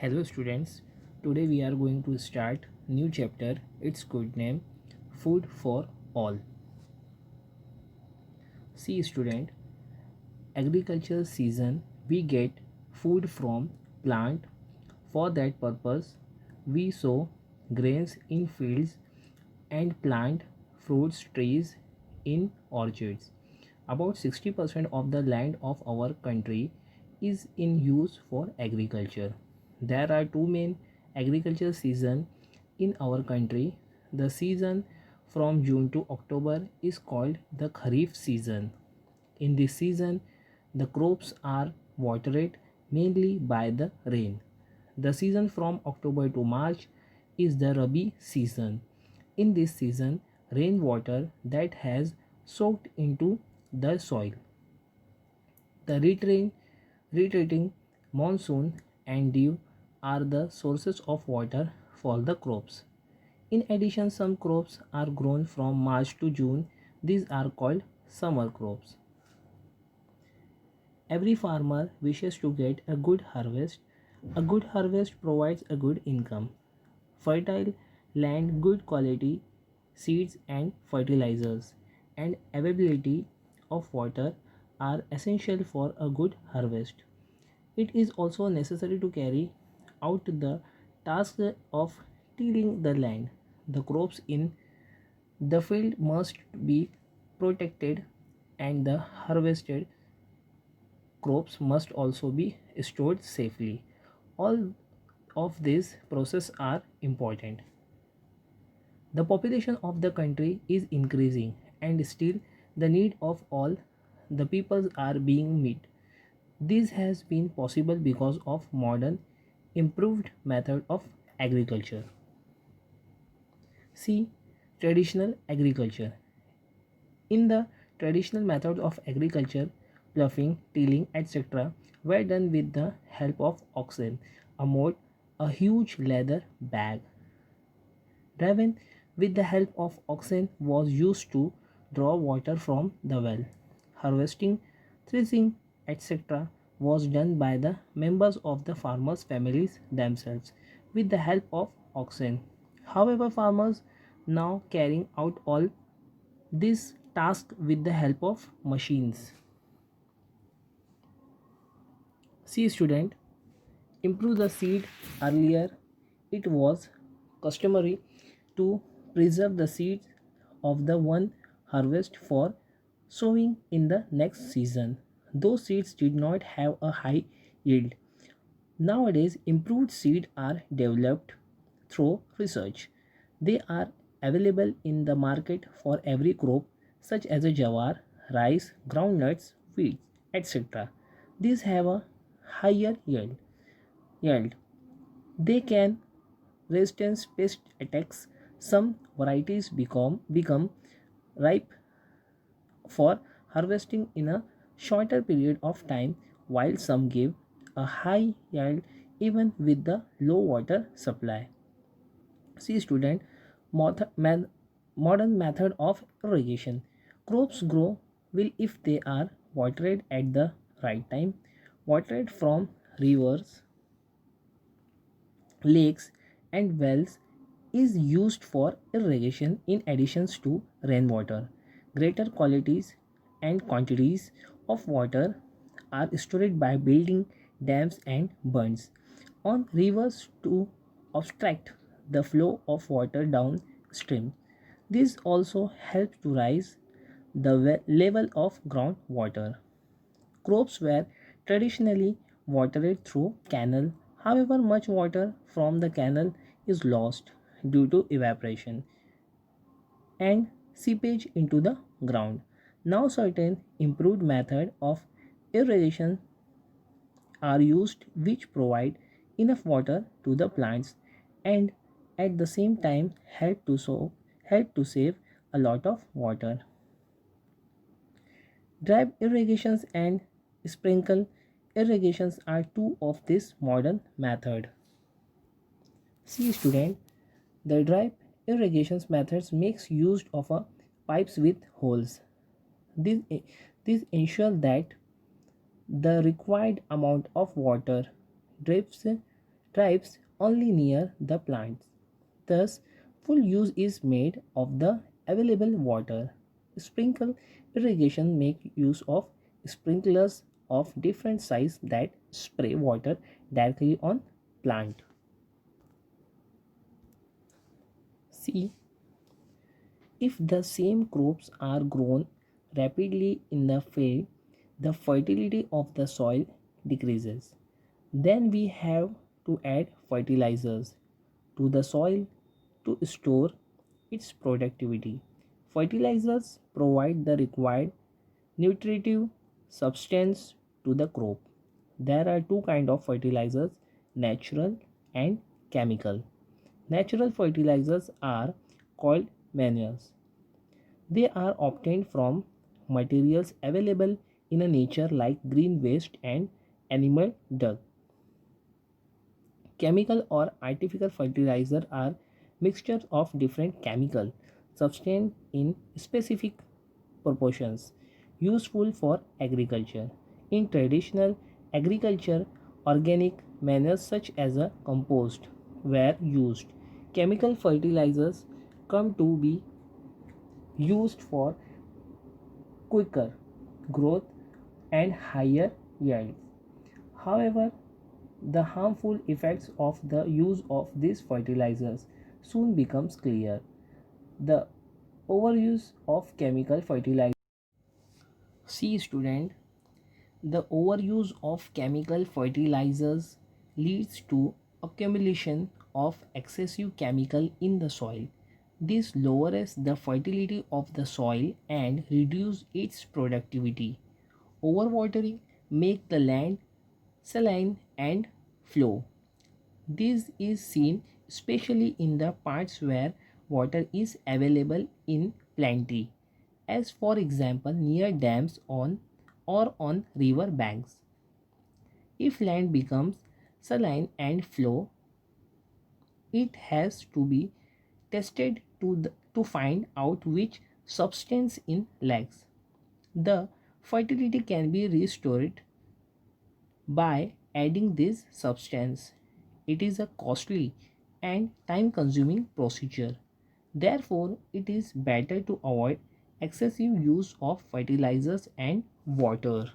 Hello students, today we are going to start new chapter. It's good name Food for All. See student, agriculture season we get food from plant. For that purpose we sow grains in fields and plant fruits trees in orchards. About 60% of the land of our country is in use for agriculture. There are two main agriculture seasons in our country. The season from June to October is called the Kharif season. In this season, the crops are watered mainly by the rain. The season from October to March is the Rabi season. In this season, rainwater that has soaked into the soil. The retreating monsoon and dew are the sources of water for the crops. In addition, some crops are grown from March to June. These are called summer crops. Every farmer wishes to get a good harvest. A good harvest provides a good income. Fertile land, good quality seeds and fertilizers, and availability of water are essential for a good harvest. It is also necessary to carry out the task of tilling the land. The crops in the field must be protected, and the harvested crops must also be stored safely. All of these processes are important. The population of the country is increasing and still the need of all the peoples are being met. This has been possible because of modern improved method of agriculture. See traditional agriculture. In the traditional methods of agriculture, ploughing, tilling, etc., were done with the help of oxen, a mode, a huge leather bag. Driven with the help of oxen was used to draw water from the well. Harvesting, threshing, etc. was done by the members of the farmers' families themselves with the help of oxen. However, farmers now carrying out all this task with the help of machines. See student, improve the seed. Earlier it was customary to preserve the seeds of the one harvest for sowing in the next season. Those seeds did not have a high yield. Nowadays, improved seeds are developed through research. They are available in the market for every crop, such as a jawar, rice, groundnuts, wheat, etc. These have a higher yield. They can resist pest attacks. Some varieties become ripe for harvesting in a shorter period of time, while some give a high yield even with the low water supply. See student, modern method of irrigation. Crops grow well if they are watered at the right time. Watered from rivers, lakes and wells is used for irrigation in addition to rainwater. Greater qualities and quantities of water are stored by building dams and bunds on rivers to obstruct the flow of water downstream. This also helps to raise the level of groundwater. Crops were traditionally watered through canal. However, much water from the canal is lost due to evaporation and seepage into the ground. Now certain improved method of irrigation are used which provide enough water to the plants and at the same time help to save a lot of water. Drip irrigations and sprinkle irrigations are two of this modern method. See student, the drip irrigations methods makes use of a pipes with holes. This, this ensures that the required amount of water drips thrives only near the plants. Thus, full use is made of the available water. Sprinkle irrigation make use of sprinklers of different size that spray water directly on plant. See, if the same crops are grown rapidly in the field, the fertility of the soil decreases. Then we have to add fertilizers to the soil to store its productivity. Fertilizers provide the required nutritive substance to the crop. There are two kinds of fertilizers, natural and chemical. Natural fertilizers are called manures. They are obtained from materials available in a nature like green waste and animal dung. Chemical or artificial fertilizer are mixtures of different chemical substances in specific proportions useful for agriculture. In traditional agriculture, organic manures such as a compost were used. Chemical fertilizers come to be used for quicker growth and higher yields. However, the harmful effects of the use of these fertilizers soon becomes clear. The overuse of chemical fertilizers. See student, the overuse of chemical fertilizers leads to accumulation of excessive chemical in the soil. This lowers the fertility of the soil and reduces its productivity. Overwatering make the land saline and flow. This is seen especially in the parts where water is available in plenty, as for example near dams on or on river banks. If land becomes saline and flow, it has to be tested to find out which substance in lacks. The fertility can be restored by adding this substance. It is a costly and time consuming procedure. Therefore, it is better to avoid excessive use of fertilizers and water.